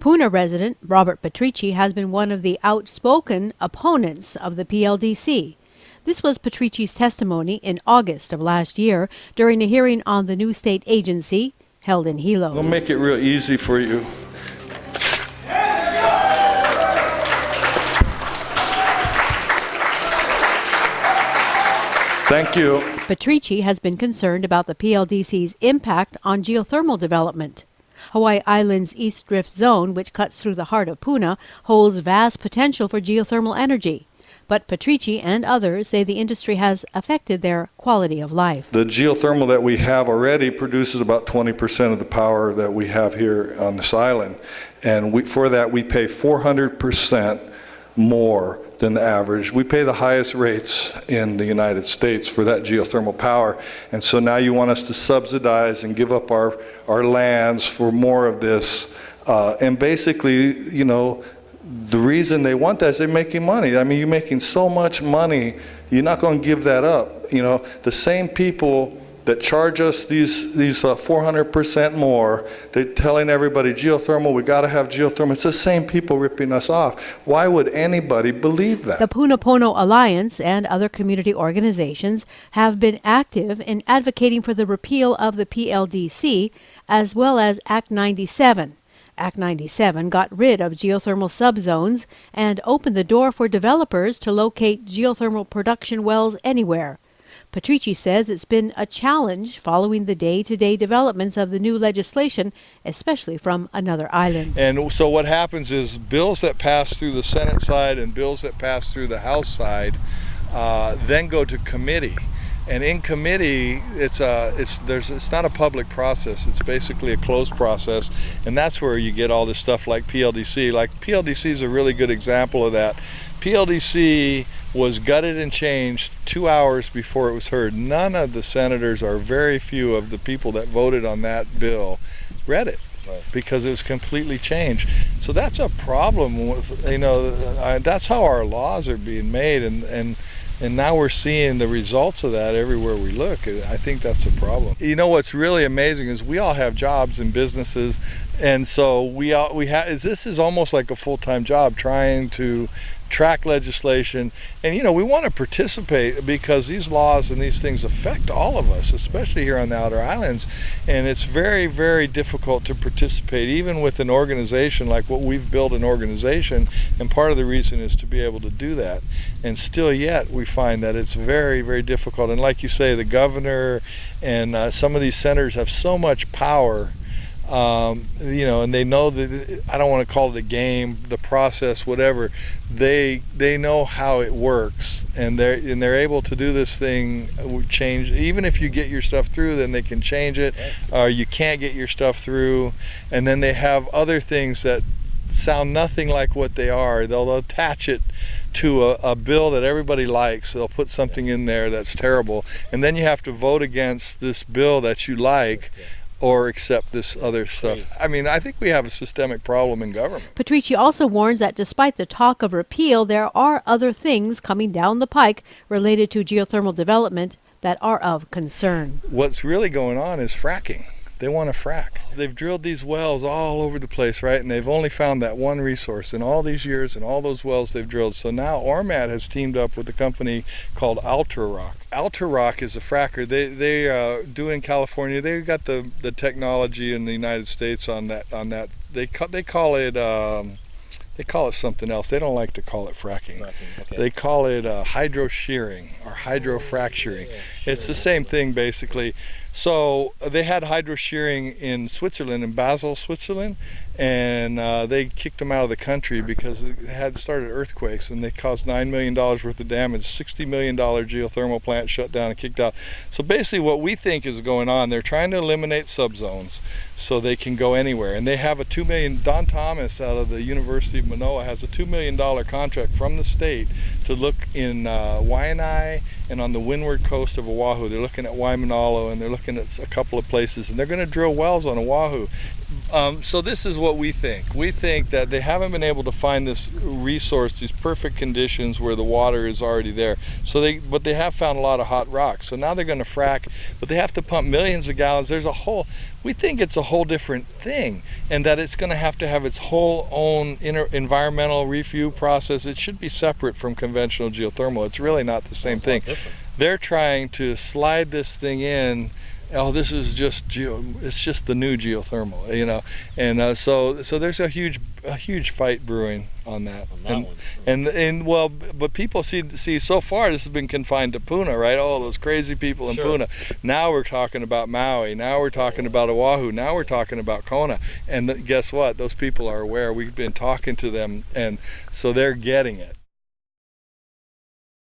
Puna resident Robert Petricci has been one of the outspoken opponents of the PLDC. This was Petricci's testimony in August of last year during a hearing on the new state agency held in Hilo. We'll make it real easy for you. Thank you. Petricci has been concerned about the PLDC's impact on geothermal development. Hawaii Island's East Drift Zone, which cuts through the heart of Puna, holds vast potential for geothermal energy. But Petricci and others say the industry has affected their quality of life. The geothermal that we have already produces about 20% of the power that we have here on this island. And for that, we pay 400% more than the average. We pay the highest rates in the United States for that geothermal power. And so now you want us to subsidize and give up our lands for more of this. And basically, you know, the reason they want that is they're making money. I mean, you're making so much money, you're not going to give that up. You know, the same people that charge us these 400% more, they're telling everybody geothermal, we got to have geothermal. It's the same people ripping us off. Why would anybody believe that? The Puna Pono Alliance and other community organizations have been active in advocating for the repeal of the PLDC as well as Act 97. Act 97 got rid of geothermal subzones and opened the door for developers to locate geothermal production wells anywhere. Petricci says it's been a challenge following the day-to-day developments of the new legislation, especially from another island. And so what happens is bills that pass through the Senate side and bills that pass through the House side then go to committee. And in committee, it's not a public process. It's basically a closed process, and that's where you get all this stuff like PLDC. Like PLDC is a really good example of that. PLDC was gutted and changed 2 hours before it was heard. None of the senators, or very few of the people that voted on that bill, read it. Right. Because it was completely changed. So that's a problem with, you know, that's how our laws are being made, and now we're seeing the results of that everywhere we look. I think that's a problem. You know what's really amazing is we all have jobs and businesses, and so this is almost like a full-time job trying to track legislation. And you know, we want to participate because these laws and these things affect all of us, especially here on the outer islands, and it's very, very difficult to participate even with an organization like what we've built an organization, and part of the reason is to be able to do that. And still yet we find that it's very, very difficult. And like you say, the governor and some of these senators have so much power, you know, and they know that, I don't want to call it a game, the process, whatever. They know how it works, and they're able to do this thing, change. Even if you get your stuff through, then they can change it. You can't get your stuff through, and then they have other things that sound nothing like what they are. They'll attach it to a bill that everybody likes. They'll put something in there that's terrible, and then you have to vote against this bill that you like, or accept this other stuff. I mean, I think we have a systemic problem in government. Petricci also warns that despite the talk of repeal, there are other things coming down the pike related to geothermal development that are of concern. What's really going on is fracking. They want to frack. They've drilled these wells all over the place, right? And they've only found that one resource in all these years and all those wells they've drilled. So now Ormat has teamed up with a company called Ultra-Rock. Ultra-Rock is a fracker. They do in California. They've got the technology in the United States on that. They call it something else. They don't like to call it fracking. Okay. They call it hydro shearing or hydro fracturing. It's the same thing basically. So they had hydro shearing in Switzerland, in Basel, Switzerland, and they kicked them out of the country because it had started earthquakes, and they caused $9 million worth of damage. $60 million geothermal plant shut down and kicked out. So basically what we think is going on, they're trying to eliminate subzones so they can go anywhere. And they have a $2 million, Don Thomas out of the University of Manoa has a $2 million contract from the state to look in Waianae and on the windward coast of Oahu. They're looking at Waimanalo, and they're looking at a couple of places, and they're going to drill wells on Oahu. So this is what we think. We think that they haven't been able to find this resource, these perfect conditions where the water is already there. But they have found a lot of hot rocks. So now they're going to frack, but they have to pump millions of gallons. We think it's a whole different thing, and that it's going to have its whole own environmental review process. It should be separate from conventional geothermal. It's really not the same thing. They're trying to slide this thing in. Oh, this is just it's just the new geothermal, you know, and so there's a huge fight brewing on that. But people see so far this has been confined to Puna, right? Oh, those crazy people in Puna. Now we're talking about Maui. Now we're talking about Oahu. Now we're talking about Kona. And guess what? Those people are aware. We've been talking to them, and so they're getting it.